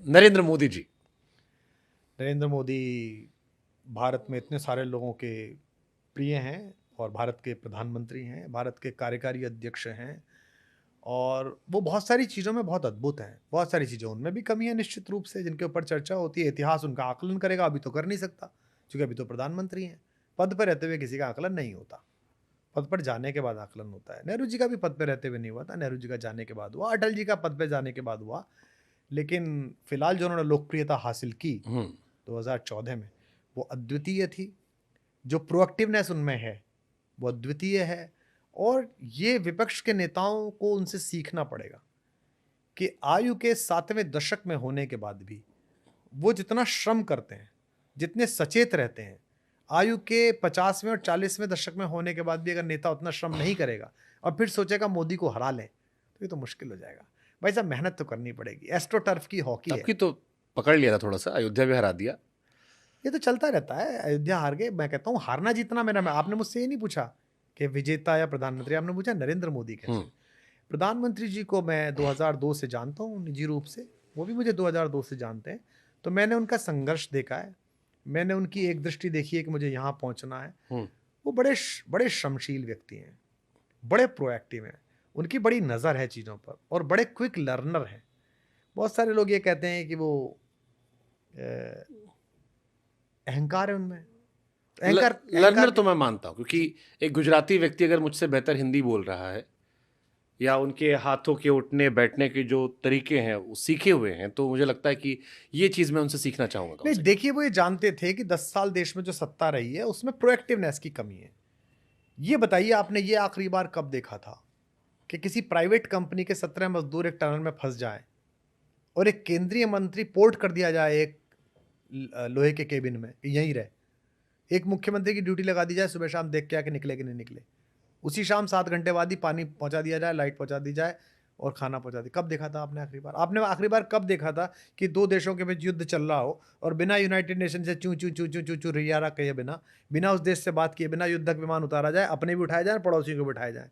नरेंद्र मोदी जी। नरेंद्र मोदी भारत में इतने सारे लोगों के प्रिय हैं और भारत के प्रधानमंत्री हैं, भारत के कार्यकारी अध्यक्ष हैं और वो बहुत सारी चीज़ों में बहुत अद्भुत हैं। बहुत सारी चीज़ें उनमें भी कमी है निश्चित रूप से, जिनके ऊपर चर्चा होती है। इतिहास उनका आकलन करेगा, अभी तो कर नहीं सकता क्योंकि अभी तो प्रधानमंत्री हैं। पद पर रहते हुए किसी का आकलन नहीं होता, पद पर जाने के बाद आकलन होता है। नेहरू जी का भी पद पर रहते हुए नहीं हुआ था, नेहरू जी का जाने के बाद हुआ। अटल जी का पद पर जाने के बाद हुआ। लेकिन फिलहाल जो उन्होंने लोकप्रियता हासिल की 2014 में, वो अद्वितीय थी। जो प्रोएक्टिवनेस उनमें है वो अद्वितीय है और ये विपक्ष के नेताओं को उनसे सीखना पड़ेगा कि आयु के 7वें दशक में होने के बाद भी वो जितना श्रम करते हैं, जितने सचेत रहते हैं, आयु के 50वें और 40वें दशक में होने के बाद भी अगर नेता उतना श्रम नहीं करेगा और फिर सोचेगा मोदी को हरा लें, तो ये तो मुश्किल हो जाएगा। भाई साहब, मेहनत तो करनी पड़ेगी। एस्ट्रोटर्फ की हॉकी है। आपकी तो पकड़ लिया था थोड़ा सा, अयोध्या भी हरा दिया। ये तो चलता रहता है। अयोध्या हार गए। मैं कहता हूँ हारना जीतना मेरा में। आपने मुझसे ये नहीं पूछा कि विजेता या प्रधानमंत्री, आपने पूछा नरेंद्र मोदी कैसे। प्रधानमंत्री जी को मैं 2002 से जानता हूँ निजी रूप से, वो भी मुझे 2002 से जानते हैं। तो मैंने उनका संघर्ष देखा है, मैंने उनकी एक दृष्टि देखी है कि मुझे यहाँ पहुँचना है। वो बड़े श्रमशील व्यक्ति हैं, बड़े प्रोएक्टिव हैं, उनकी बड़ी नज़र है चीज़ों पर और बड़े क्विक लर्नर हैं। बहुत सारे लोग ये कहते हैं कि वो अहंकार है उनमें। लर्नर तो मैं मानता हूँ, क्योंकि एक गुजराती व्यक्ति अगर मुझसे बेहतर हिंदी बोल रहा है या उनके हाथों के उठने बैठने के जो तरीके हैं वो सीखे हुए हैं, तो मुझे लगता है कि ये चीज़ मैं उनसे सीखना चाहूँगा कम नहीं, से कम। देखिए वो ये जानते थे कि 10 साल देश में जो सत्ता रही है उसमें प्रोएक्टिवनेस की कमी है। ये बताइए, आपने ये आखिरी बार कब देखा था कि किसी प्राइवेट कंपनी के 17 मजदूर एक टनल में फंस जाए और एक केंद्रीय मंत्री पोर्ट कर दिया जाए एक लोहे के केबिन में कि यहीं रहे। एक मुख्यमंत्री की ड्यूटी लगा दी जाए, सुबह शाम देख के आके निकले कि नहीं निकले। उसी शाम 7 घंटे बाद ही पानी पहुंचा दिया जाए, लाइट पहुंचा दी जाए और खाना पहुंचा दी। कब देखा था आपने आखिरी बार? आपने आखिरी बार कब देखा था कि दो देशों के बीच युद्ध चल रहा हो और बिना यूनाइटेड नेशन से चू चू चू चू चू चू रियारा कहे बिना, बिना उस देश से बात किए बिना युद्धक विमान उतारा जाए, अपने भी उठाए जाए, पड़ोसियों को बिठाए जाए?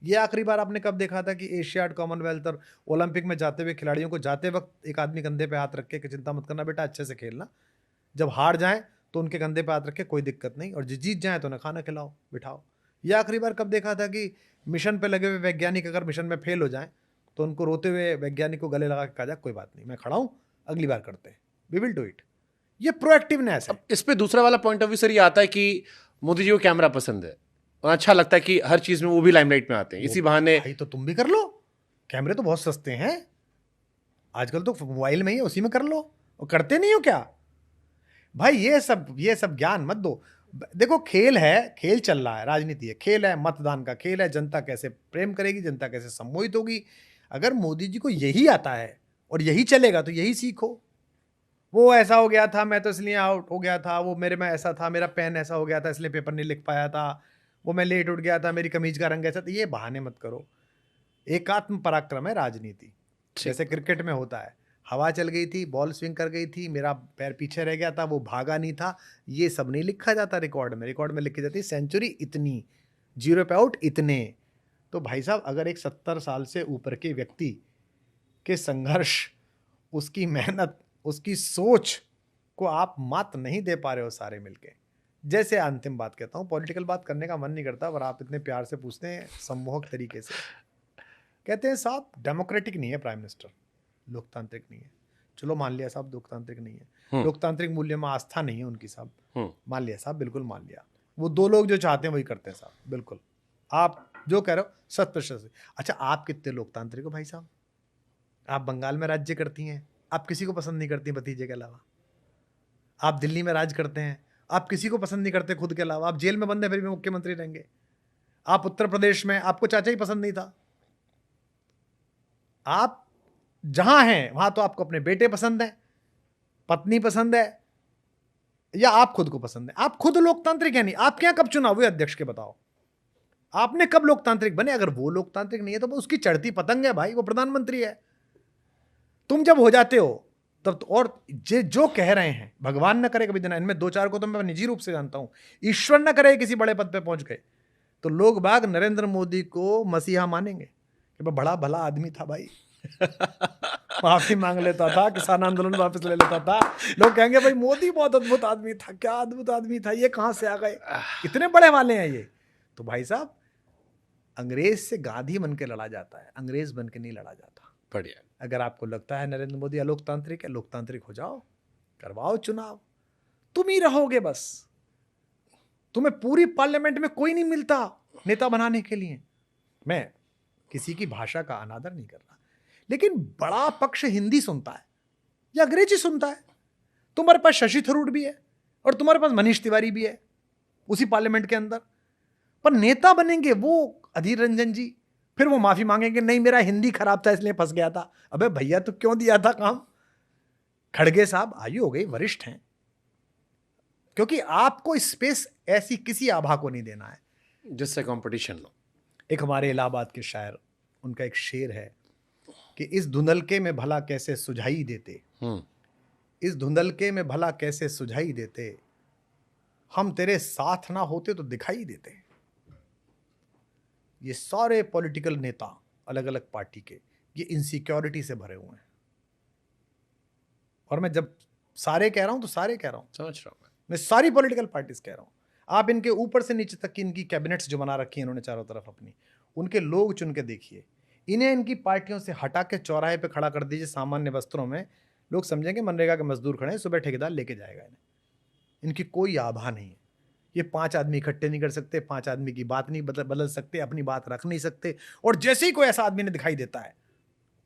ये आखिरी बार आपने कब देखा था कि एशियाड, कॉमनवेल्थ और ओलंपिक में जाते हुए खिलाड़ियों को जाते वक्त एक आदमी कंधे पे हाथ रख के कि चिंता मत करना बेटा, अच्छे से खेलना, जब हार जाएं तो उनके कंधे पे हाथ रखे, कोई दिक्कत नहीं, और जो जीत जाए तो उन्हें खाना खिलाओ, बिठाओ? ये आखिरी बार कब देखा था कि मिशन पे लगे हुए वैज्ञानिक अगर मिशन में फेल हो जाएं तो उनको रोते हुए वैज्ञानिक को गले लगा के कहा जाए कोई बात नहीं, मैं खड़ा हूं, अगली बार करते हैं, वी विल डू इट? ये प्रोएक्टिवनेस है। अब इस पे दूसरा वाला पॉइंट ऑफ व्यू सर ये आता है कि मोदी जी को कैमरा पसंद है और अच्छा लगता है कि हर चीज में वो भी लाइमलाइट में आते हैं, इसी बहाने। भाई तो तुम भी कर लो, कैमरे तो बहुत सस्ते हैं आजकल, तो मोबाइल में ही है, उसी में कर लो। और करते नहीं हो क्या भाई? ये सब ज्ञान मत दो। देखो, खेल है, खेल चल रहा है, राजनीति है, खेल है, मतदान का खेल है, जनता कैसे प्रेम करेगी, जनता कैसे सम्मोहित होगी। अगर मोदी जी को यही आता है और यही चलेगा तो यही सीखो। वो ऐसा हो गया था, मैं तो इसलिए आउट हो गया था, वो मेरे में ऐसा था, मेरा पेन ऐसा हो गया था इसलिए पेपर नहीं लिख पाया था, वो मैं लेट उठ गया था, मेरी कमीज का रंग ऐसा था। ये बहाने मत करो। एकात्म पराक्रम है राजनीति। जैसे क्रिकेट में होता है, हवा चल गई थी, बॉल स्विंग कर गई थी, मेरा पैर पीछे रह गया था, वो भागा नहीं था, ये सब नहीं लिखा जाता रिकॉर्ड में। रिकॉर्ड में लिखी जाती है सेंचुरी इतनी, 0 पे आउट इतने। तो भाई साहब, अगर एक 70 साल से ऊपर के व्यक्ति के संघर्ष, उसकी मेहनत, उसकी सोच को आप मात नहीं दे पा रहे हो सारे मिलके। जैसे अंतिम बात कहता हूँ, पॉलिटिकल बात करने का मन नहीं करता, पर आप इतने प्यार से पूछते हैं सम्मोहक तरीके से। कहते हैं साहब डेमोक्रेटिक नहीं है प्राइम मिनिस्टर, लोकतांत्रिक नहीं है। चलो मान लिया साहब लोकतांत्रिक नहीं है, लोकतांत्रिक मूल्य में आस्था नहीं है उनकी साहब, मान लिया साहब, बिल्कुल मान लिया। वो दो लोग जो चाहते हैं वही करते हैं साहब, बिल्कुल आप जो कह रहे हो 100%। अच्छा, आप कितने लोकतांत्रिक हो भाई साहब? आप बंगाल में राज्य करती हैं, आप किसी को पसंद नहीं करती भतीजे के अलावा। आप दिल्ली में राज करते हैं, आप किसी को पसंद नहीं करते खुद के अलावा। आप जेल में बंद है फिर भी मुख्यमंत्री रहेंगे। आप उत्तर प्रदेश में, आपको चाचा ही पसंद नहीं था, आप जहां हैं वहां तो आपको अपने बेटे पसंद है, पत्नी पसंद है, या आप खुद को पसंद है। आप खुद लोकतांत्रिक है नहीं। आपके यहां कब चुनाव हुए अध्यक्ष के, बताओ? आपने कब लोकतांत्रिक बने? अगर वो लोकतांत्रिक नहीं है तो उसकी चढ़ती पतंग है भाई, वो प्रधानमंत्री है। तुम जब हो जाते हो तब तो, और जो कह रहे हैं, भगवान न करे कभी देना, इनमें 2-4 को तो मैं निजी रूप से जानता हूं, ईश्वर न करे किसी बड़े पद पे पहुंच गए तो लोग बाग नरेंद्र मोदी को मसीहा मानेंगे कि बड़ा भला आदमी था भाई। माफी मांग लेता था, किसान आंदोलन वापस ले लेता था। लोग कहेंगे भाई मोदी बहुत अद्भुत आदमी था, क्या अद्भुत आदमी था, ये कहाँ से आ गए, कितने बड़े वाले हैं ये। तो भाई साहब, अंग्रेज से गांधी बन के लड़ा जाता है, अंग्रेज बन के नहीं लड़ा जाता। बढ़िया। अगर आपको लगता है नरेंद्र मोदी अलोकतांत्रिक है, लोकतांत्रिक हो जाओ, करवाओ चुनाव, तुम ही रहोगे बस। तुम्हें पूरी पार्लियामेंट में कोई नहीं मिलता नेता बनाने के लिए। मैं किसी की भाषा का अनादर नहीं कर रहा, लेकिन बड़ा पक्ष हिंदी सुनता है या अंग्रेजी सुनता है। तुम्हारे पास शशि थरूर भी है और तुम्हारे पास मनीष तिवारी भी है उसी पार्लियामेंट के अंदर, पर नेता बनेंगे वो अधीर रंजन जी। फिर वो माफी मांगेंगे, नहीं मेरा हिंदी खराब था इसलिए फंस गया था। अबे भैया तो क्यों दिया था काम? खड़गे साहब आयु हो गई, वरिष्ठ हैं, क्योंकि आपको स्पेस ऐसी किसी आभा को नहीं देना है जिससे कंपटीशन लो। एक हमारे इलाहाबाद के शायर, उनका एक शेर है कि इस धुंधलके में भला कैसे सुझाई देते, इस धुंधलके में भला कैसे सुझाई देते, हम तेरे साथ ना होते तो दिखाई देते। ये सारे पॉलिटिकल नेता अलग अलग पार्टी के, ये इनसिक्योरिटी से भरे हुए हैं। और मैं जब सारे कह रहा हूं तो सारे कह रहा हूं, समझ रहा हूं मैं सारी पॉलिटिकल पार्टीज कह रहा हूं। आप इनके ऊपर से नीचे तक की इनकी कैबिनेट्स जो बना रखी है इन्होंने चारों तरफ अपनी, उनके लोग चुन के देखिए। इन्हें इनकी पार्टियों से हटा के चौराहे पे खड़ा कर दीजिए सामान्य वस्त्रों में, लोग समझेंगे मनरेगा के मजदूर खड़े हैं, सुबह ठेकेदार लेके जाएगा इन्हें। इनकी कोई आभा नहीं है। ये 5 आदमी इकट्ठे नहीं कर सकते, 5 आदमी की बात नहीं बदल सकते, अपनी बात रख नहीं सकते। और जैसे ही कोई ऐसा आदमी ने दिखाई देता है,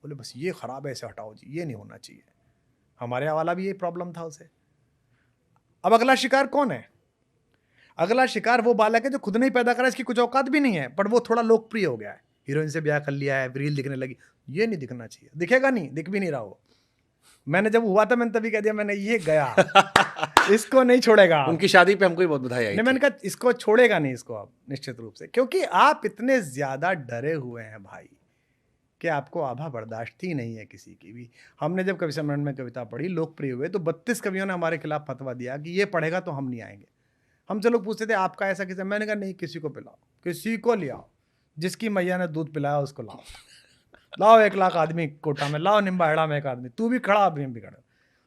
बोले बस ये खराब है, ऐसे हटाओ जी, ये नहीं होना चाहिए। हमारे यहाँ वाला भी ये प्रॉब्लम था उसे। अब अगला शिकार कौन है? अगला शिकार वो बालक है जो खुद नहीं पैदा करा, इसकी कुछ औकात भी नहीं है, पर वो थोड़ा लोकप्रिय हो गया है, हीरोइन से ब्याह कर लिया है, रील दिखने लगी। ये नहीं दिखना चाहिए, दिखेगा नहीं, दिख भी नहीं रहा वो। मैंने जब हुआ था मैंने तभी कह दिया, मैंने ये गया इसको नहीं छोड़ेगा। उनकी शादी पे हमको भी बहुत बधाई आई नहीं, मैंने कहा इसको छोड़ेगा नहीं इसको आप, निश्चित रूप से, क्योंकि आप इतने ज्यादा डरे हुए हैं भाई कि आपको आभा बर्दाश्त ही नहीं है किसी की भी। हमने जब कवि सम्मेलन में कविता पढ़ी, लोकप्रिय हुए, तो 32 कवियों ने हमारे खिलाफ फतवा दिया कि ये पढ़ेगा तो हम नहीं आएंगे। हमसे लोग पूछते थे आपका ऐसा किसी, मैंने कहा नहीं, किसी को पिलाओ, किसी को ले आओ, जिसकी मैया ने दूध पिलाया उसको लाओ। लाओ 1 लाख आदमी कोटा में, लाओ निम्बाहेड़ा में 1 आदमी, तू भी खड़ा अभी भी खड़ा,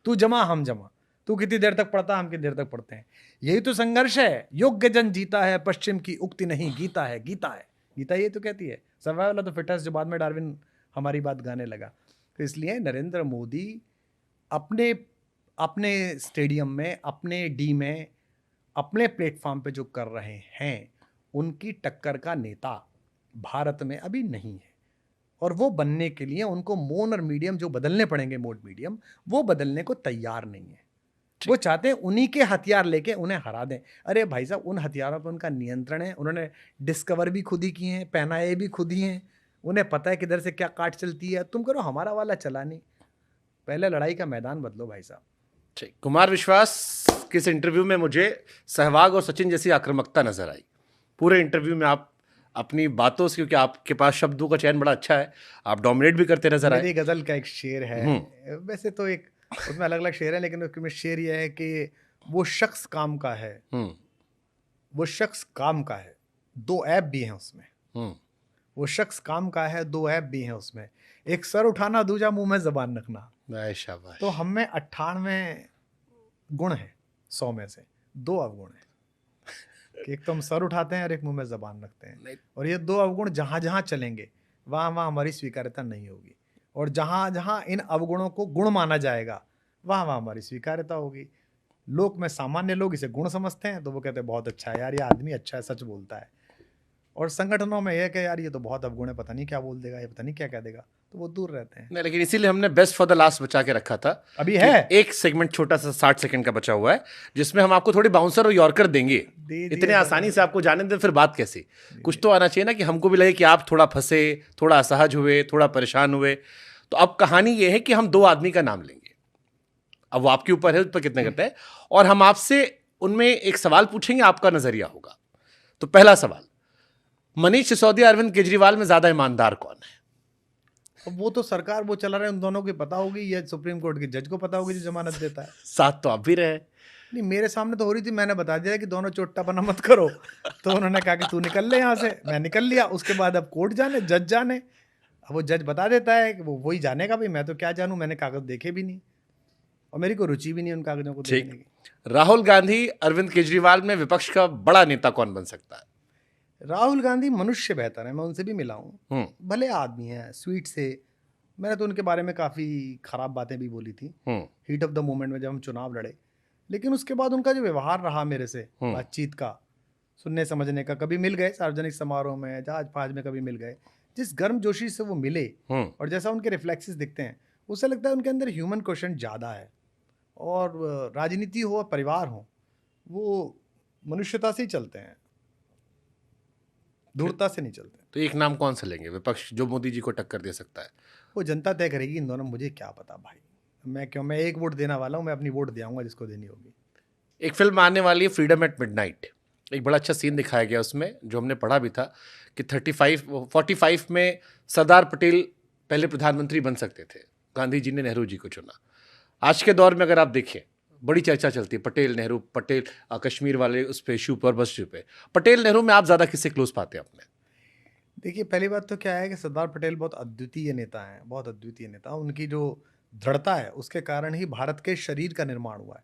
तू जमा हम जमा, तू कितनी देर तक पढ़ता हम कितनी देर तक पढ़ते हैं। यही तो संघर्ष है। योग्य जन जीता है, पश्चिम की उक्ति नहीं, गीता है, गीता है, गीता ये तो कहती है सर्वाइवल ऑफ द फिटेस्ट, जो बाद में डार्विन हमारी बात गाने लगा। तो इसलिए नरेंद्र मोदी अपने अपने स्टेडियम में, अपने डी में, अपने प्लेटफॉर्म पे जो कर रहे हैं, उनकी टक्कर का नेता भारत में अभी नहीं है। और वो बनने के लिए उनको मोन और मीडियम जो बदलने पड़ेंगे, मोड मीडियम, वो बदलने को तैयार नहीं है। वो चाहते हैं उन्हीं के हथियार लेके उन्हें हरा दें। अरे भाई साहब, उन हथियारों पर उनका नियंत्रण है, उन्होंने डिस्कवर भी खुद ही किए हैं, पहनाए भी खुद ही हैं, उन्हें पता है किधर से क्या काट चलती है। तुम करो, हमारा वाला चला नहीं। पहले लड़ाई का मैदान बदलो भाई साहब। ठीक। कुमार विश्वास किस इंटरव्यू में मुझे सहवाग और सचिन जैसी आक्रामकता नजर आई। पूरे इंटरव्यू में आप अपनी बातों से, क्योंकि आपके पास शब्दों का चयन बड़ा अच्छा है, आप डोमिनेट भी करते नजर आए। मेरी गजल का एक शेर है, वैसे तो एक उसमें अलग अलग शेर है, लेकिन उसमें शेर ये है कि वो शख्स काम का है, वो शख्स काम का है, 2 ऐप भी हैं उसमें। वो शख्स काम का है, 2 ऐप भी हैं उसमें, एक सर उठाना, दूजा मुंह में जबान रखना। शाबाश। तो हम में 98 गुण है 100 में से, 2 अवगुण है कि एक तो हम सर उठाते हैं और एक मुंह में जबान रखते हैं। और ये 2 अवगुण जहां जहां चलेंगे वहां वहां हमारी स्वीकार्यता नहीं होगी, और जहां जहां इन अवगुणों को गुण माना जाएगा वहां वहां हमारी स्वीकार्यता होगी। लोक में सामान्य लोग इसे गुण समझते हैं, तो वो कहते हैं बहुत अच्छा है यार, ये आदमी अच्छा है, सच बोलता है। और संगठनों में यह कि यार ये तो बहुत अवगुण है, पता नहीं क्या बोल देगा, ये पता नहीं क्या कह देगा, तो वो दूर रहते हैं। नहीं, लेकिन इसीलिए हमने बेस्ट फॉर द लास्ट बचा के रखा था। अभी है एक सेगमेंट छोटा सा 60 सेकंड का बचा हुआ है, जिसमें हम आपको थोड़ी बाउंसर और यॉर्कर देंगे। इतने आसानी से आपको जाने दें, फिर बात कैसी? कुछ तो आना चाहिए ना, कि हमको भी लगे कि आप थोड़ा फंसे, थोड़ा असहज हुए, थोड़ा परेशान हुए। तो अब कहानी ये है कि हम 2 आदमी का नाम लेंगे, अब वो आपके ऊपर है, उस पर कितने करते हैं, और हम आपसे उनमें एक सवाल पूछेंगे, आपका नजरिया होगा। तो पहला सवाल, मनीष सिसोदिया अरविंद केजरीवाल में ज्यादा ईमानदार कौन है? अब वो तो सरकार वो चला रहे हैं, उन दोनों को पता होगी, या सुप्रीम कोर्ट के जज को पता होगी जो जमानत देता है। साथ तो आप भी रहे। नहीं, मेरे सामने तो हो रही थी, मैंने बता दिया कि दोनों चोट्टा बना मत करो, तो उन्होंने कहा कि तू निकल ले यहाँ से, मैं निकल लिया। उसके बाद अब कोर्ट जाने, जज जाने, अब वो जज बता देता है कि वो वही जानेगा, भाई मैं तो क्या जानूं, मैंने कागज देखे भी नहीं और मेरी कोई रुचि भी नहीं उन कागजों को देखने ठीक। की। राहुल गांधी, अरविंद केजरीवाल में विपक्ष का बड़ा नेता कौन बन सकता है? राहुल गांधी मनुष्य बेहतर है, मैं उनसे भी मिला हूँ, हम्म। भले आदमी है, स्वीट से। मैंने तो उनके बारे में काफ़ी खराब बातें भी बोली थी हम्म। हीट ऑफ द मोमेंट में, जब हम चुनाव लड़े। लेकिन उसके बाद उनका जो व्यवहार रहा मेरे से, बातचीत का, सुनने समझने का, कभी मिल गए सार्वजनिक समारोह में, जहाज फहाज में कभी मिल गए, जिस गर्मजोशी से वो मिले और जैसा उनके रिफ्लेक्सेस दिखते हैं, उससे लगता है उनके अंदर ह्यूमन क्वेश्चन ज़्यादा है। और राजनीति हो, परिवार हो, वो मनुष्यता से ही चलते हैं, धूर्तता से नहीं चलते। तो एक नाम कौन सा लेंगे विपक्ष जो मोदी जी को टक्कर दे सकता है? वो जनता तय करेगी इन दोनों, मुझे क्या पता भाई। मैं एक वोट देने वाला हूँ, मैं अपनी वोट दे आऊंगा जिसको देनी होगी। एक फिल्म आने वाली है फ्रीडम एट मिडनाइट, एक बड़ा अच्छा सीन दिखाया गया उसमें, जो हमने पढ़ा भी था कि 45 में सरदार पटेल पहले प्रधानमंत्री बन सकते थे, गांधी जी ने नेहरू जी को चुना। आज के दौर में अगर आप देखें, बड़ी चर्चा चलती है पटेल नेहरू, पटेल कश्मीर वाले उस पे इशू पर, बस इशू पे, पटेल नेहरू में आप ज़्यादा किससे क्लोज पाते हैं अपने? देखिए, पहली बात तो क्या है कि सरदार पटेल बहुत अद्वितीय नेता हैं, बहुत अद्वितीय नेता। उनकी जो दृढ़ता है, उसके कारण ही भारत के शरीर का निर्माण हुआ है।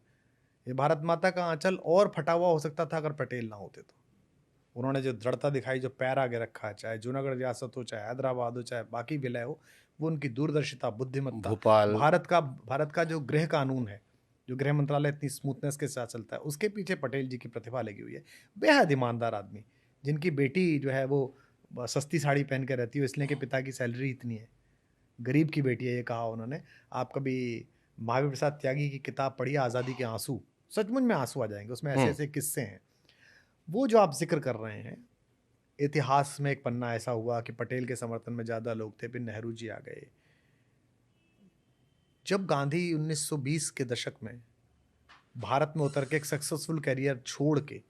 ये भारत माता का आंचल और फटा हुआ हो सकता था अगर पटेल ना होते तो। उन्होंने जो दृढ़ता दिखाई, जो पैर आगे रखा, चाहे जूनागढ़ रियासत हो, चाहे हैदराबाद हो, चाहे बाकी विलय हो, वो उनकी दूरदर्शिता, बुद्धिमत्ता, भोपाल। भारत का जो गृह कानून है, जो गृह मंत्रालय इतनी स्मूथनेस के साथ चलता है, उसके पीछे पटेल जी की प्रतिभा लगी हुई है। बेहद ईमानदार आदमी, जिनकी बेटी जो है वो सस्ती साड़ी पहन के रहती है, इसलिए कि पिता की सैलरी इतनी है। गरीब की बेटी है, ये कहा उन्होंने। आप कभी महावीर प्रसाद त्यागी की किताब पढ़िए, आज़ादी के आंसू, सचमुच में आंसू आ जाएंगे, उसमें ऐसे ऐसे किस्से हैं। वो जो आप जिक्र कर रहे हैं, इतिहास में एक पन्ना ऐसा हुआ कि पटेल के समर्थन में ज़्यादा लोग थे, फिर नेहरू जी आ गए। जब गांधी 1920 के दशक में भारत में उतर के एक सक्सेसफुल करियर छोड़ के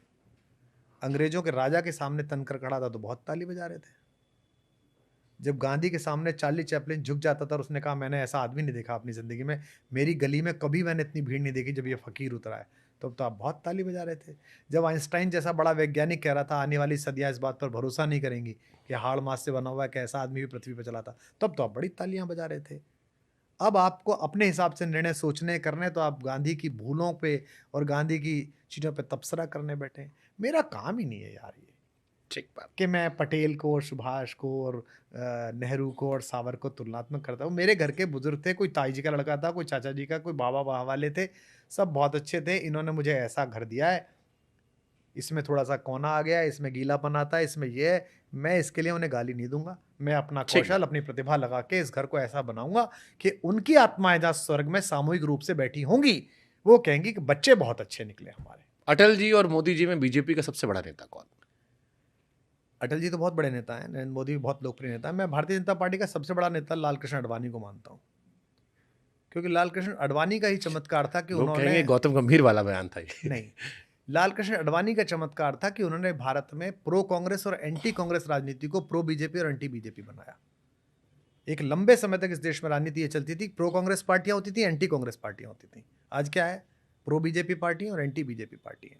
अंग्रेजों के राजा के सामने तनकर खड़ा था, तो बहुत ताली बजा रहे थे। जब गांधी के सामने चार्ली चैपलिन झुक जाता था और उसने कहा, मैंने ऐसा आदमी नहीं देखा अपनी ज़िंदगी में, मेरी गली में कभी मैंने इतनी भीड़ नहीं देखी जब ये फ़कीर उतरा है, तो आप बहुत ताली बजा रहे थे। जब आइंस्टाइन जैसा बड़ा वैज्ञानिक कह रहा था, आने वाली सदियाँ इस बात पर भरोसा नहीं करेंगी कि हाड़ मास से बना हुआ एक ऐसा आदमी भी पृथ्वी पर चला था, तब तो आप बड़ी तालियां बजा रहे थे। अब आपको अपने हिसाब से निर्णय सोचने करने, तो आप गांधी की भूलों पे और गांधी की चीज़ों पे तबसरा करने बैठे हैं। मेरा काम ही नहीं है यार ये, ठीक बात। कि मैं पटेल को और सुभाष को और नेहरू को और सावर को तुलनात्मक करता हूँ। मेरे घर के बुजुर्ग थे, कोई ताई जी का लड़का था, कोई चाचा जी का, कोई बाबा बाबा वाले थे, सब बहुत अच्छे थे। इन्होंने मुझे ऐसा घर दिया है, इसमें थोड़ा सा कोना आ गया है, इसमें गीलापन आता है, इसमें ये है, मैं इसके लिए उन्हें गाली नहीं दूंगा। मैं अपना ठीक कौशल, बात। अपनी प्रतिभा लगा के इस घर को ऐसा बनाऊंगा कि उनकी आत्माएं जहाँ स्वर्ग में सामूहिक रूप से बैठी होंगी, वो कहेंगी कि बच्चे बहुत अच्छे निकले हमारे। अटल जी और मोदी जी में बीजेपी का सबसे बड़ा नेता कौन? अटल जी तो बहुत बड़े नेता हैं, नरेंद्र मोदी भी बहुत लोकप्रिय नेता है। मैं भारतीय जनता पार्टी का सबसे बड़ा नेता लाल कृष्ण आडवाणी को मानता हूँ, क्योंकि लाल कृष्ण आडवाणी का ही चमत्कार था कि लोग उन्होंने, कहेंगे गौतम गंभीर वाला बयान था ये। नहीं, लाल कृष्ण आडवाणी का चमत्कार था कि उन्होंने भारत में प्रो कांग्रेस और एंटी कांग्रेस राजनीति को प्रो बीजेपी और एंटी बीजेपी बनाया। एक लंबे समय तक इस देश में राजनीति ये चलती थी, प्रो कांग्रेस पार्टियां होती थी, एंटी कांग्रेस पार्टियां होती थी। आज क्या है, प्रो बीजेपी पार्टी और एंटी बीजेपी पार्टी है।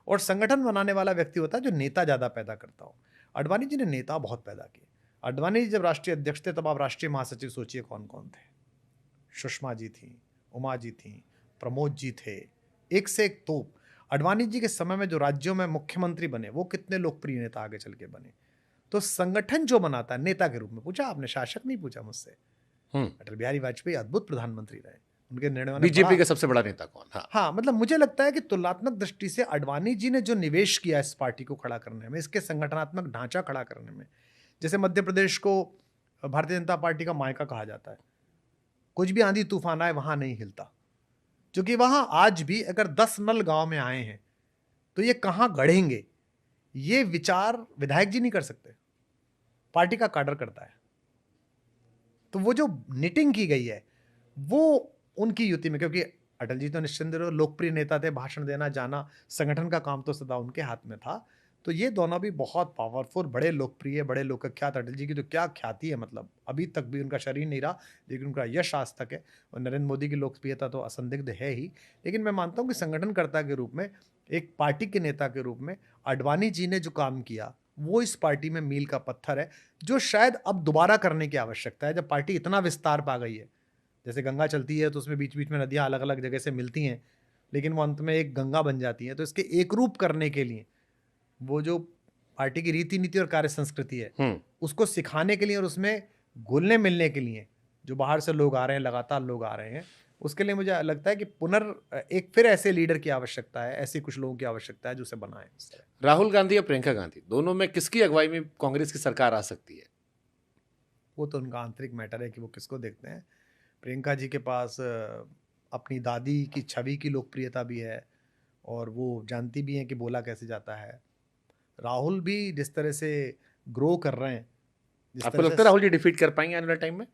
और संगठन बनाने वाला व्यक्ति होता है जो नेता ज़्यादा पैदा करता हो। आडवाणी जी ने नेता बहुत पैदा किए। आडवाणी जी जब राष्ट्रीय अध्यक्ष थे, तब आप राष्ट्रीय महासचिव सोचिए कौन कौन थे। सुषमा जी थी, उमा जी थी, प्रमोद जी थे, एक से एक तोप। आडवाणी जी के समय में जो राज्यों में मुख्यमंत्री बने, वो कितने लोकप्रिय नेता आगे चल के बने। तो संगठन जो बनाता है नेता के रूप में, पूछा आपने, शासक नहीं पूछा मुझसे। अटल बिहारी वाजपेयी अद्भुत प्रधानमंत्री रहे, उनके निर्णयों ने बीजेपी का सबसे बड़ा नेता कौन? हाँ, मतलब मुझे लगता है कि तुलनात्मक दृष्टि से आडवाणी जी ने जो निवेश किया इस पार्टी को खड़ा करने में, इसके संगठनात्मक ढांचा खड़ा करने में, जैसे मध्य प्रदेश को भारतीय जनता पार्टी का मायका कहा जाता है, कुछ भी आंधी तूफान आए वहां नहीं हिलता, क्योंकि वहां आज भी अगर 10 नल गांव में आए हैं तो ये कहां गढ़ेंगे, ये विचार विधायक जी नहीं कर सकते, पार्टी का काडर करता है। तो वो जो निटिंग की गई है वो उनकी युति में, क्योंकि अटल जी तो निश्चिंत लोकप्रिय नेता थे, भाषण देना जाना, संगठन का काम तो सदा उनके हाथ में था। तो ये दोनों भी बहुत पावरफुल, बड़े लोकप्रिय, बड़े लोकख्यात। अटल जी की तो क्या ख्याति है, मतलब अभी तक भी उनका शरीर नहीं रहा, लेकिन उनका यश आज तक है। और नरेंद्र मोदी की लोकप्रियता तो असंदिग्ध है ही, लेकिन मैं मानता हूँ कि संगठनकर्ता के रूप में, एक पार्टी के नेता के रूप में आडवाणी जी ने जो काम किया वो इस पार्टी में मील का पत्थर है, जो शायद अब दोबारा करने की आवश्यकता है, जब पार्टी इतना विस्तार पा गई है। जैसे गंगा चलती है तो उसमें बीच बीच में नदियां अलग अलग जगह से मिलती हैं, लेकिन वो अंत में एक गंगा बन जाती है। तो इसके एक रूप करने के लिए वो जो पार्टी की रीति नीति और कार्य संस्कृति है, उसको सिखाने के लिए और उसमें घुलने मिलने के लिए जो बाहर से लोग आ रहे हैं, लगातार लोग आ रहे हैं, उसके लिए मुझे लगता है कि एक फिर ऐसे लीडर की आवश्यकता है, ऐसे कुछ लोगों की आवश्यकता है जो उसे बनाए। राहुल गांधी या प्रियंका गांधी, दोनों में किसकी अगुवाई में कांग्रेस की सरकार आ सकती है? वो तो उनका आंतरिक मैटर है कि वो किसको देखते हैं। प्रियंका जी के पास अपनी दादी की छवि की लोकप्रियता भी है और वो जानती भी हैं कि बोला कैसे जाता है। राहुल भी जिस तरह से ग्रो कर रहे हैं, आपको लगता है राहुल जी डिफीट कर पाएंगे आने वाले टाइम में?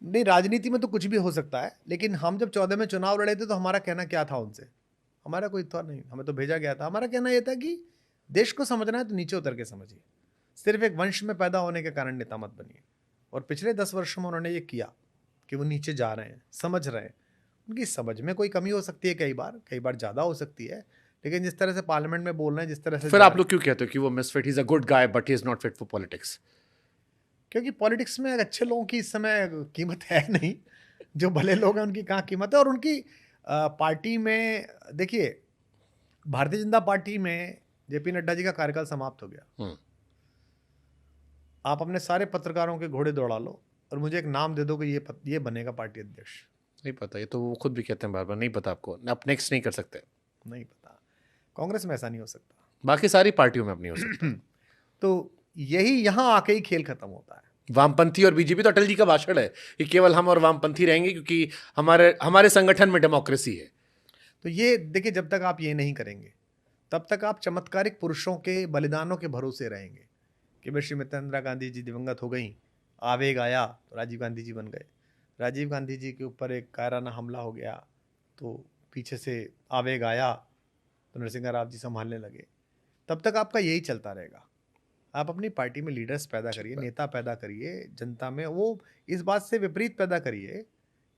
नहीं, राजनीति में तो कुछ भी हो सकता है, लेकिन हम जब 14 में चुनाव लड़े थे तो हमारा कहना क्या था उनसे? हमारा कोई था नहीं, हमें तो भेजा गया था। हमारा कहना यह था कि देश को समझना है तो नीचे उतर के समझिए, सिर्फ एक वंश में पैदा होने के कारण नेता मत बनिए। और पिछले 10 वर्षों में उन्होंने ये किया कि वो नीचे जा रहे हैं, समझ रहे हैं। उनकी समझ में कोई कमी हो सकती है, कई बार ज़्यादा हो सकती है, लेकिन जिस तरह से पार्लियामेंट में बोल रहे हैं, जिस तरह से फिर आप लोग क्यों कहते हो कि वो misfit, he is a good guy but he is not fit for politics? क्योंकि पॉलिटिक्स में अच्छे लोगों की इस समय कीमत है नहीं। जो भले लोग हैं उनकी कहाँ कीमत है। और उनकी पार्टी में देखिए, भारतीय जनता पार्टी में जेपी नड्डा जी का कार्यकाल समाप्त हो गया। आप अपने सारे पत्रकारों के घोड़े दौड़ा लो और मुझे एक नाम दे दो कि ये बनेगा पार्टी अध्यक्ष। नहीं पता, ये तो वो खुद भी कहते हैं बार बार, नहीं पता आपको, आप नेक्स्ट नहीं कर सकते। नहीं पता, कांग्रेस में ऐसा नहीं हो सकता, बाकी सारी पार्टियों में अब नहीं हो सकता। तो यही यहाँ आके ही खेल खत्म होता है। वामपंथी और बीजेपी, तो अटल जी का भाषण है कि केवल हम और वामपंथी रहेंगे क्योंकि हमारे संगठन में डेमोक्रेसी है। तो ये देखिए, जब तक आप ये नहीं करेंगे तब तक आप चमत्कारिक पुरुषों के बलिदानों के भरोसे रहेंगे कि भाई श्रीमती इंदिरा गांधी जी दिवंगत हो गई, आवेग आया तो राजीव गांधी जी बन गए। राजीव गांधी जी के ऊपर एक कायराना हमला हो गया तो पीछे से आवेग आया तो नरसिंह राव जी संभालने लगे। तब तक आपका यही चलता रहेगा। आप अपनी पार्टी में लीडर्स पैदा करिए, नेता पैदा करिए, जनता में वो इस बात से विपरीत पैदा करिए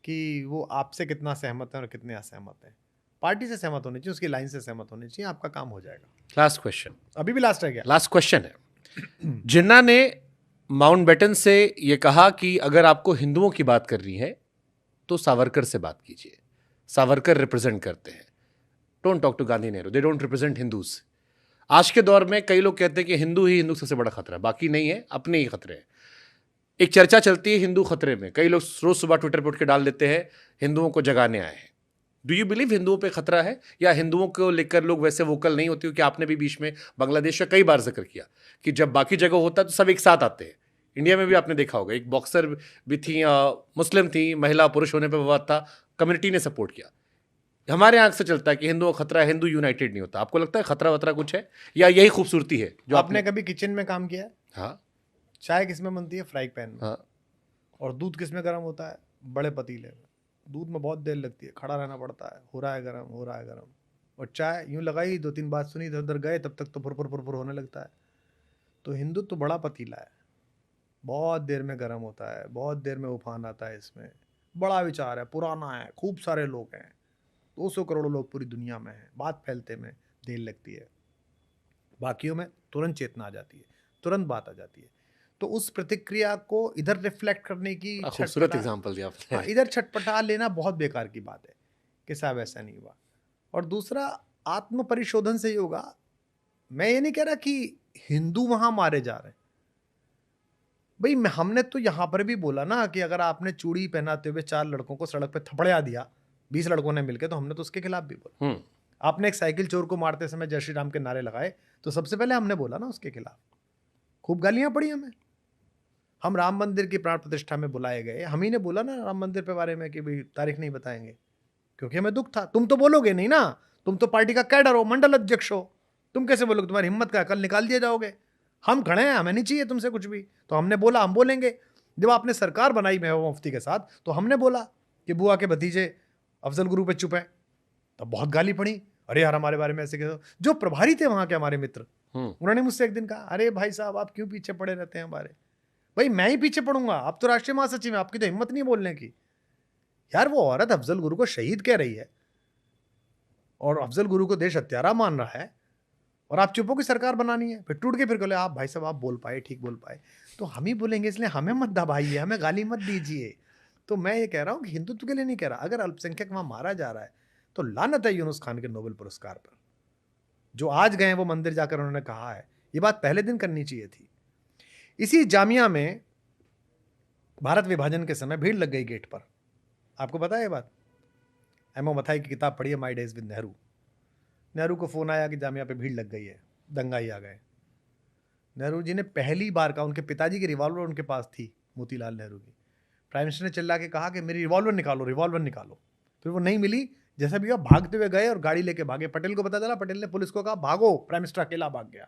कि वो आपसे कितना सहमत है और कितने असहमत हैं। पार्टी से सहमत होनी चाहिए, उसकी लाइन से सहमत होनी चाहिए, आपका काम हो जाएगा। लास्ट क्वेश्चन, अभी भी लास्ट है क्या? लास्ट क्वेश्चन है। जिन्ना ने माउंटबेटन से ये कहा कि अगर आपको हिंदुओं की बात करनी है तो सावरकर से बात कीजिए, सावरकर रिप्रेजेंट करते हैं। Don't talk to Gandhi Nehru, they don't represent Hindus. आज के दौर में कई लोग कहते हैं कि हिंदू ही हिंदू सबसे बड़ा खतरा है, बाकी नहीं है, अपने ही खतरे हैं। एक चर्चा चलती है हिंदू खतरे में, कई लोग रोज सुबह ट्विटर पर उठ के डाल देते हैं हिंदुओं को जगाने आए हैं। डू यू बिलीव हिंदुओं पे खतरा है, या हिंदुओं को लेकर लोग वैसे वोकल नहीं होते? क्योंकि आपने भी बीच में बांग्लादेश का कई बार जिक्र किया कि जब बाकी जगह होता है तो सब एक साथ आते हैं। इंडिया में भी आपने देखा होगा, एक बॉक्सर भी थी, मुस्लिम थी, महिला पुरुष होने पर विवाद था, कम्युनिटी ने सपोर्ट किया। हमारे आंख से चलता है कि हिंदुओं का खतरा है, हिंदू यूनाइटेड नहीं होता। आपको लगता है खतरा वतरा कुछ है, या यही खूबसूरती है जो आपने कभी किचन में काम किया है? हाँ। चाय किस में बनती है? फ्राइंग पैन में। हाँ। और दूध किस में गर्म होता है? बड़े पतीले में। दूध में बहुत देर लगती है, खड़ा रहना पड़ता है, हो रहा है गर्म, हो रहा है गर्म। और चाय यूं लगाई, 2-3 बात सुनी, इधर उधर गए, तब तक तो फुर होने लगता है। तो हिंदू तो बड़ा पतीला है, बहुत देर में गर्म होता है, बहुत देर में उफान आता है इसमें। बड़ा विचार है, पुराना है, खूब सारे लोग हैं, 200 करोड़ लोग पूरी दुनिया में हैं, बात फैलते में देर लगती है। बाकियों में तुरंत चेतना आ जाती है, तुरंत बात आ जाती है। तो उस प्रतिक्रिया को इधर रिफ्लेक्ट करने की खूबसूरत एग्जांपल दिया आपने। हाँ, इधर छटपटा लेना बहुत बेकार की बात है कि साहब ऐसा नहीं हुआ। और दूसरा, आत्म परिशोधन से ही होगा। मैं ये नहीं कह रहा कि हिंदू वहां मारे जा रहे हैं भाई। हमने तो यहां पर भी बोला ना कि अगर आपने चूड़ी पहनाते हुए 4 लड़कों को सड़क पे थपड़िया दिया 20 लड़कों ने मिलकर, तो हमने तो उसके खिलाफ भी बोला। आपने एक साइकिल चोर को मारते समय जय श्री राम के नारे लगाए, तो सबसे पहले हमने बोला ना उसके खिलाफ। खूब गालियां पड़ी हमें। हम राम मंदिर की प्राण प्रतिष्ठा में बुलाए गए, हम ही ने बोला ना राम मंदिर के बारे में कि भाई तारीख नहीं बताएंगे, क्योंकि हमें दुख था। तुम तो बोलोगे नहीं ना, तुम तो पार्टी का कैडर हो, मंडल अध्यक्ष हो, तुम कैसे बोलोगे? तुम्हारी हिम्मत का, कल निकाल दिए जाओगे। हम खड़े हैं, हमें नहीं चाहिए तुमसे कुछ भी। तो हमने बोला, हम बोलेंगे। जब आपने सरकार बनाई महबूबा मुफ्ती के साथ, तो हमने बोला कि बुआ के भतीजे अफजल गुरु पे चुप है, तब बहुत गाली पड़ी, अरे यार हमारे बारे में ऐसे कहो। जो प्रभारी थे वहां के हमारे मित्र, उन्होंने मुझसे एक दिन कहा, अरे भाई साहब आप क्यों पीछे पड़े रहते हैं हमारे? भाई मैं ही पीछे पड़ूंगा, आप तो राष्ट्रीय महासचिव हैं, आपकी तो हिम्मत नहीं बोलने की। यार वो औरत अफजल गुरु को शहीद कह रही है और अफजल गुरु को देश हत्यारा मान रहा है, और आप चुप हो कि सरकार बनानी है, फिर टूट के फिर बोले आप भाई साहब आप बोल पाए, ठीक बोल पाए, तो हम ही बोलेंगे, इसलिए हमें मत दबाइए, हमें गाली मत दीजिए। तो मैं ये कह रहा हूँ कि हिंदुत्व के लिए नहीं कह रहा, अगर अल्पसंख्यक वहां मारा जा रहा है तो लानत है यूनुस खान के नोबेल पुरस्कार पर। जो आज गए वो मंदिर जाकर उन्होंने कहा है, ये बात पहले दिन करनी चाहिए थी। इसी जामिया में भारत विभाजन के समय भीड़ लग गई गेट पर, आपको पता है ये बात? एमओ मथाई की किताब पढ़ी है, my days with Nehru. Nehru को फोन आया कि जामिया पे भीड़ लग गई है, दंगाई आ गए। नेहरू जी ने पहली बार कहा, उनके पिताजी की रिवॉल्वर उनके पास थी, मोतीलाल नेहरू की, प्राइम मिनिस्टर ने चिल्ला के कहा कि मेरी रिवॉल्वर निकालो, रिवॉल्वर निकालो। फिर वो नहीं मिली, जैसा भी हुआ भागते हुए गए और गाड़ी लेके भागे। पटेल को पता चला, पटेल ने पुलिस को कहा भागो, प्राइम मिनिस्टर अकेला भाग गया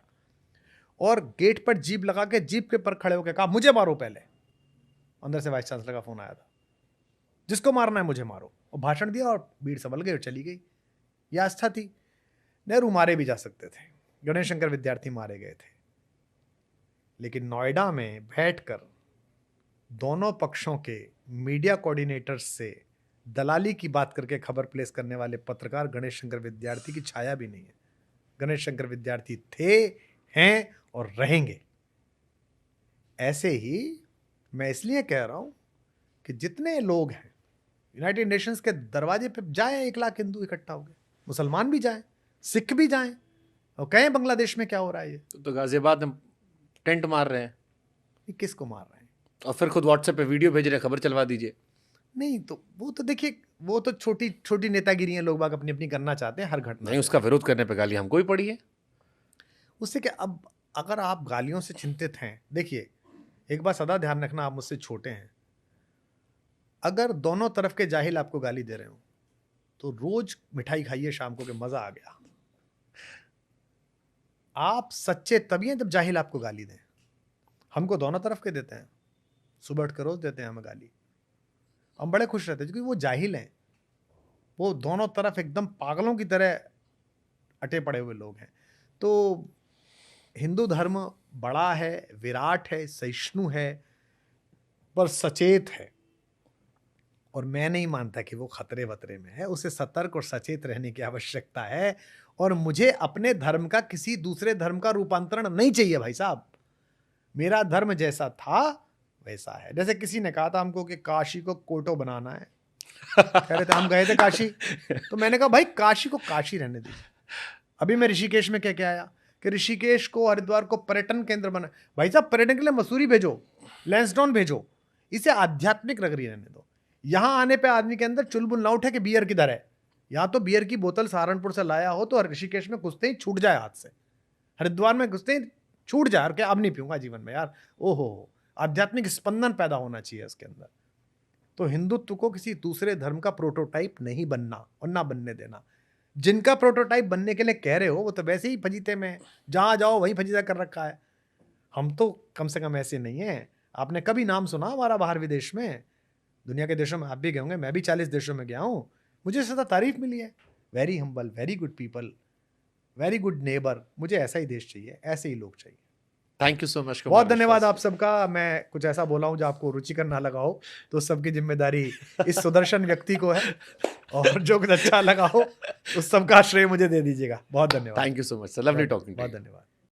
और गेट पर जीप लगा के जीप के पर खड़े होकर कहा मुझे मारो पहले। अंदर से वाइस चांसलर का फोन आया था, जिसको मारना है मुझे मारो, और भाषण दिया और भीड़ संभल गई और चली गई। यह आस्था थी। नेहरू मारे भी जा सकते थे, गणेश शंकर विद्यार्थी मारे गए थे, लेकिन नोएडा में बैठकर दोनों पक्षों के मीडिया कोऑर्डिनेटर्स से दलाली की बात करके खबर प्लेस करने वाले पत्रकार गणेश शंकर विद्यार्थी की छाया भी नहीं है। गणेश शंकर विद्यार्थी थे, हैं और रहेंगे। ऐसे ही मैं इसलिए कह रहा हूं कि जितने लोग हैं यूनाइटेड नेशंस के दरवाजे पे जाएं, 1 लाख हिंदू इकट्ठा हो गए, मुसलमान भी जाएं, सिख भी जाएं, और कहें बांग्लादेश में क्या हो रहा है। ये तो गाजियाबाद में टेंट मार रहे हैं, ये किसको मार रहे हैं? और फिर खुद व्हाट्सएप पे वीडियो भेज रहे हैं, खबर चलवा दीजिए। नहीं तो वो तो देखिए, वो तो छोटी छोटी नेतागिरी है, लोग बाग अपनी अपनी करना चाहते हैं हर घटना नहीं, उसका विरोध करने पे गाली हमको ही पड़ी है। उससे क्या, अब अगर आप गालियों से चिंतित हैं, देखिए एक बात सदा ध्यान रखना, आप मुझसे छोटे हैं, अगर दोनों तरफ के जाहिल आपको गाली दे रहे हो तो रोज मिठाई खाइए शाम को, कि मजा आ गया। आप सच्चे तभी हैं जब जाहिल आपको गाली दें। हमको दोनों तरफ के देते हैं, सुबह उठ कर रोज देते हैं हमें गाली, हम बड़े खुश रहते हैं क्योंकि वो जाहिल हैं, वो दोनों तरफ एकदम पागलों की तरह अटे पड़े हुए लोग हैं। तो हिंदू धर्म बड़ा है, विराट है, सहिष्णु है, पर सचेत है, और मैं नहीं मानता कि वो खतरे वतरे में है। उसे सतर्क और सचेत रहने की आवश्यकता है, और मुझे अपने धर्म का किसी दूसरे धर्म का रूपांतरण नहीं चाहिए भाई साहब। मेरा धर्म जैसा था वैसा है। जैसे किसी ने कहा था हमको कि काशी को कोटो बनाना है, कह रहे थे, हम गए थे काशी, तो मैंने कहा भाई काशी को काशी रहने दीजिए। अभी मैं ऋषिकेश में क्या आया कि ऋषिकेश को, हरिद्वार को पर्यटन केंद्र बना। भाई साहब पर्यटन के लिए मसूरी भेजो, लैंसडाउन भेजो, इसे आध्यात्मिक नगरी रहने दो। यहां आने पे आदमी के अंदर चुलबुल ना उठे कि बियर किधर है। यहाँ तो बियर की बोतल सहारनपुर से लाया हो तो ऋषिकेश में घुसते ही छूट जाए हाथ से, हरिद्वार में घुसते ही छूट जाए, और क्या अब नहीं पीऊंगा जीवन में यार। ओहो, आध्यात्मिक स्पंदन पैदा होना चाहिए इसके अंदर। तो हिंदुत्व को किसी दूसरे धर्म का प्रोटोटाइप नहीं बनना और ना बनने देना। जिनका प्रोटोटाइप बनने के लिए कह रहे हो वो तो वैसे ही फजीते में, जहां जाओ वहीं फजीता कर रखा है। हम तो कम से कम ऐसे नहीं है। आपने कभी नाम सुना हमारा बाहर विदेश में? दुनिया के देशों में आप भी गए होंगे, मैं भी 40 देशों में गया हूं, मुझे सदा तारीफ मिली है। Very humble, very good people, very good neighbour. मुझे ऐसा ही देश चाहिए, ऐसे ही लोग चाहिए। Thank you so much. बहुत धन्यवाद आप सबका। मैं कुछ ऐसा बोला हूं जो आपको रुचिकर ना लगा हो तो उस सबकी जिम्मेदारी इस सुदर्शन व्यक्ति को है, और जो कुछ अच्छा लगा हो उस सबका श्रेय मुझे दे दीजिएगा। बहुत धन्यवाद। Thank you so much sir, lovely talking. बहुत धन्यवाद।